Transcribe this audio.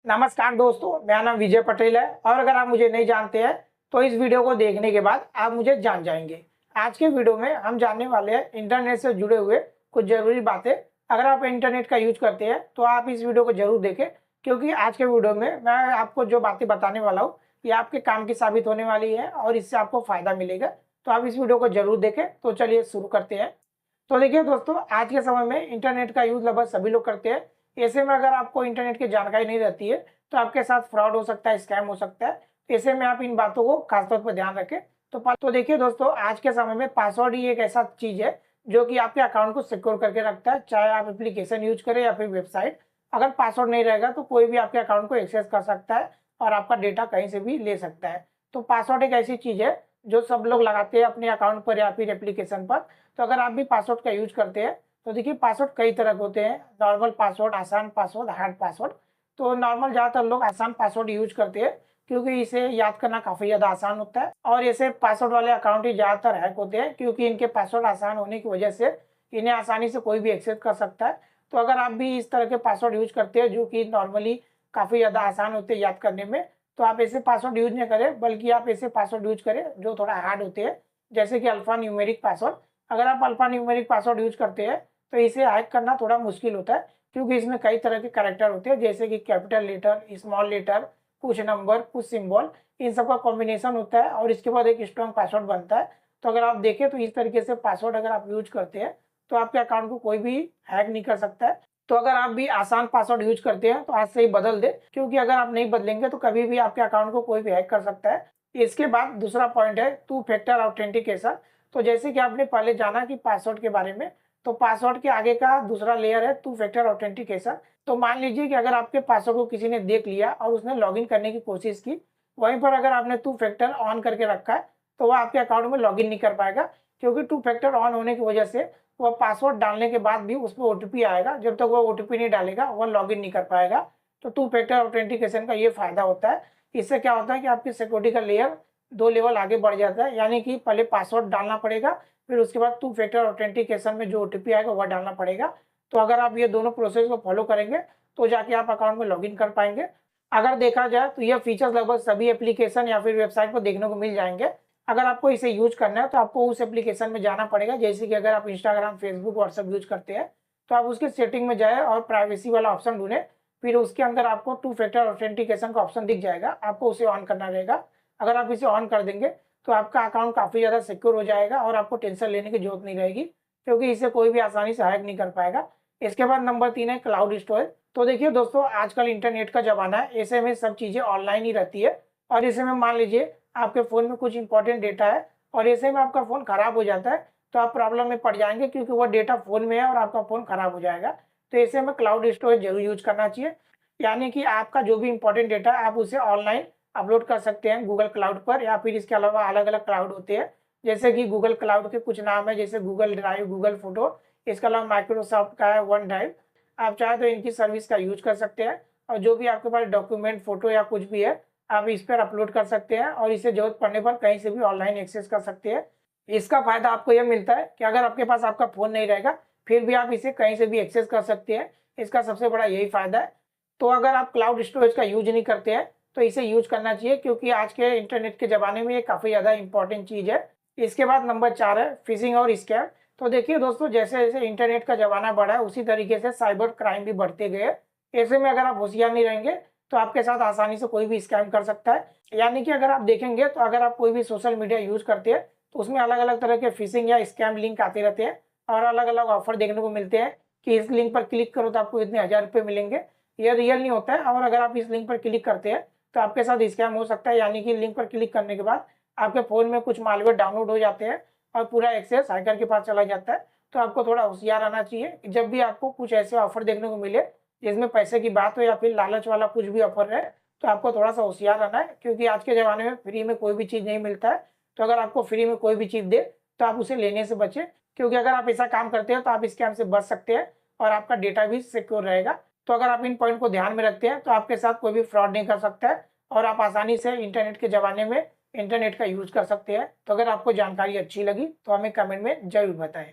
नमस्कार दोस्तों, मेरा नाम विजय पटेल है और अगर आप मुझे नहीं जानते हैं तो इस वीडियो को देखने के बाद आप मुझे जान जाएंगे। आज के वीडियो में हम जानने वाले हैं इंटरनेट से जुड़े हुए कुछ ज़रूरी बातें। अगर आप इंटरनेट का यूज करते हैं तो आप इस वीडियो को जरूर देखें, क्योंकि आज के वीडियो में मैं आपको जो बातें बताने वाला हूँ ये आपके काम की साबित होने वाली है और इससे आपको फ़ायदा मिलेगा। तो आप इस वीडियो को जरूर देखें। तो चलिए शुरू करते हैं। तो देखिए दोस्तों, आज के समय में इंटरनेट का यूज़ लगभग सभी लोग करते हैं। ऐसे में अगर आपको इंटरनेट की जानकारी नहीं रहती है तो आपके साथ फ्रॉड हो सकता है, स्कैम हो सकता है। ऐसे में आप इन बातों को खासतौर पर ध्यान रखें। तो देखिए दोस्तों, आज के समय में पासवर्ड ही एक ऐसा चीज़ है जो कि आपके अकाउंट को सिक्योर करके रखता है, चाहे आप एप्लीकेशन यूज करें या फिर वेबसाइट। अगर पासवर्ड नहीं रहेगा तो कोई भी आपके अकाउंट को एक्सेस कर सकता है और आपका डेटा कहीं से भी ले सकता है। तो पासवर्ड एक ऐसी चीज़ है जो सब लोग लगाते हैं अपने अकाउंट पर या फिर एप्लीकेशन पर। तो अगर आप भी पासवर्ड का यूज करते हैं तो देखिए, पासवर्ड कई तरह के होते हैं। नॉर्मल पासवर्ड, आसान पासवर्ड, हार्ड पासवर्ड। तो नॉर्मल ज़्यादातर लोग आसान पासवर्ड यूज करते हैं क्योंकि इसे याद करना काफ़ी ज़्यादा आसान होता है और ऐसे पासवर्ड वाले अकाउंट ही ज़्यादातर हैक होते हैं क्योंकि इनके पासवर्ड आसान होने की वजह से इन्हें आसानी से कोई भी एक्सेस कर सकता है। तो अगर आप भी इस तरह के पासवर्ड यूज करते हैं जो कि नॉर्मली काफ़ी ज़्यादा आसान होते हैं याद करने में, तो आप ऐसे पासवर्ड यूज नहीं करें, बल्कि आप ऐसे पासवर्ड यूज करें जो थोड़ा हार्ड होते हैं, जैसे कि अल्फा न्यूमेरिक पासवर्ड। अगर आप अल्फा न्यूमेरिक पासवर्ड यूज करते हैं तो इसे हैक करना थोड़ा मुश्किल होता है क्योंकि इसमें कई तरह के कैरेक्टर होते हैं, जैसे कि कैपिटल लेटर, स्मॉल लेटर, कुछ नंबर, कुछ सिंबल, इन सब का कॉम्बिनेशन होता है और इसके बाद एक स्ट्रॉन्ग पासवर्ड बनता है। तो अगर आप देखें तो इस तरीके से पासवर्ड अगर आप यूज करते हैं तो आपके अकाउंट को कोई भी हैक नहीं कर सकता है। तो अगर आप भी आसान पासवर्ड यूज करते हैं तो आज से ही बदल दे, क्योंकि अगर आप नहीं बदलेंगे तो कभी भी आपके अकाउंट को कोई भी हैक कर सकता है। इसके बाद दूसरा पॉइंट है टू फैक्टर ऑथेंटिकेशन। तो जैसे कि आपने पहले जाना कि पासवर्ड के बारे में, तो पासवर्ड के आगे का दूसरा लेयर है टू फैक्टर ऑथेंटिकेशन। तो मान लीजिए कि अगर आपके पासवर्ड को किसी ने देख लिया और उसने लॉगिन करने की कोशिश की, वहीं पर अगर आपने टू फैक्टर ऑन करके रखा है तो वह आपके अकाउंट में लॉगिन नहीं कर पाएगा, क्योंकि टू फैक्टर ऑन होने की वजह से वह पासवर्ड डालने के बाद भी उसमें ओटीपी आएगा, जब तक वह ओटीपी नहीं डालेगा वह लॉगिन नहीं कर पाएगा। तो टू फैक्टर ऑथेंटिकेशन का ये फायदा होता है। इससे क्या होता है कि आपकी सिक्योरिटी का लेयर 2 लेवल आगे बढ़ जाता है, यानी कि पहले पासवर्ड डालना पड़ेगा, फिर उसके बाद टू फैक्टर ऑथेंटिकेशन में जो ओटीपी आएगा वह डालना पड़ेगा। तो अगर आप ये दोनों प्रोसेस को फॉलो करेंगे तो जाके आप अकाउंट में लॉगिन कर पाएंगे। अगर देखा जाए तो ये फीचर्स लगभग सभी एप्लीकेशन या फिर वेबसाइट पर देखने को मिल जाएंगे। अगर आपको इसे यूज करना है तो आपको उस एप्लीकेशन में जाना पड़ेगा, जैसे कि अगर आप इंस्टाग्राम, फेसबुक, व्हाट्सएप यूज करते हैं तो आप उसके सेटिंग में जाए और प्राइवेसी वाला ऑप्शन ढूंढे। फिर उसके अंदर आपको टू फैक्टर ऑथेंटिकेशन का ऑप्शन दिख जाएगा, आपको उसे ऑन करना रहेगा। अगर आप इसे ऑन कर देंगे तो आपका अकाउंट काफ़ी ज़्यादा सिक्योर हो जाएगा और आपको टेंशन लेने की जरूरत नहीं रहेगी, क्योंकि इसे कोई भी आसानी से हैक नहीं कर पाएगा। इसके बाद नंबर 3 है क्लाउड स्टोरेज। तो देखिए दोस्तों, आजकल इंटरनेट का ज़माना है, ऐसे में सब चीज़ें ऑनलाइन ही रहती है और ऐसे में मान लीजिए आपके फ़ोन में कुछ इंपॉर्टेंट डेटा है और ऐसे में आपका फ़ोन ख़राब हो जाता है तो आप प्रॉब्लम में पड़ जाएंगे, क्योंकि वह डेटा फ़ोन में है और आपका फ़ोन ख़राब हो जाएगा। तो ऐसे में क्लाउड स्टोरेज जरूर यूज करना चाहिए, यानी कि आपका जो भी इंपॉर्टेंट डेटा है आप उसे ऑनलाइन अपलोड कर सकते हैं गूगल क्लाउड पर, या फिर इसके अलावा अलग अलग क्लाउड होते हैं, जैसे कि गूगल क्लाउड के कुछ नाम है, जैसे गूगल ड्राइव, गूगल फोटो। इसके अलावा माइक्रोसॉफ्ट का है वन ड्राइव। आप चाहे तो इनकी सर्विस का यूज कर सकते हैं और जो भी आपके पास डॉक्यूमेंट, फोटो या कुछ भी है आप इस पर अपलोड कर सकते हैं और इसे जरूरत पड़ने पर कहीं से भी ऑनलाइन एक्सेस कर सकते हैं। इसका फायदा आपको यह मिलता है कि अगर आपके पास आपका फ़ोन नहीं रहेगा फिर भी आप इसे कहीं से भी एक्सेस कर सकते हैं। इसका सबसे बड़ा यही फायदा है। तो अगर आप क्लाउड स्टोरेज का यूज नहीं करते हैं तो इसे यूज करना चाहिए, क्योंकि आज के इंटरनेट के ज़माने में ये काफ़ी ज़्यादा इंपॉर्टेंट चीज़ है। इसके बाद नंबर 4 है फिशिंग और स्कैम। तो देखिए दोस्तों, जैसे जैसे इंटरनेट का ज़माना बढ़ा है उसी तरीके से साइबर क्राइम भी बढ़ते गए। ऐसे में अगर आप होशियार नहीं रहेंगे तो आपके साथ आसानी से कोई भी स्कैम कर सकता है। यानी कि अगर आप देखेंगे तो अगर आप कोई भी सोशल मीडिया यूज करते हैं तो उसमें अलग अलग तरह के फिशिंग या स्कैम लिंक आते रहते हैं और अलग अलग ऑफर देखने को मिलते हैं कि इस लिंक पर क्लिक करो तो आपको इतने 1000 रुपये मिलेंगे। यह रियल नहीं होता है और अगर आप इस लिंक पर क्लिक करते हैं तो आपके साथ स्कैम हो सकता है। यानी कि लिंक पर क्लिक करने के बाद आपके फ़ोन में कुछ मालवेयर डाउनलोड हो जाते हैं और पूरा एक्सेस हैकर के पास चला जाता है। तो आपको थोड़ा होशियार रहना चाहिए कि जब भी आपको कुछ ऐसे ऑफर देखने को मिले जिसमें पैसे की बात हो या फिर लालच वाला कुछ भी ऑफर है, तो आपको थोड़ा सा होशियार रहना है, क्योंकि आज के ज़माने में फ्री में कोई भी चीज़ नहीं मिलता है। तो अगर आपको फ्री में कोई भी चीज़ दे तो आप उसे लेने से बचें, क्योंकि अगर आप ऐसा काम करते हैं तो आप स्कैम से बच सकते हैं और आपका डेटा भी सिक्योर रहेगा। तो अगर आप इन पॉइंट को ध्यान में रखते हैं तो आपके साथ कोई भी फ्रॉड नहीं कर सकता है और आप आसानी से इंटरनेट के ज़माने में इंटरनेट का यूज़ कर सकते हैं। तो अगर आपको जानकारी अच्छी लगी तो हमें कमेंट में ज़रूर बताएं।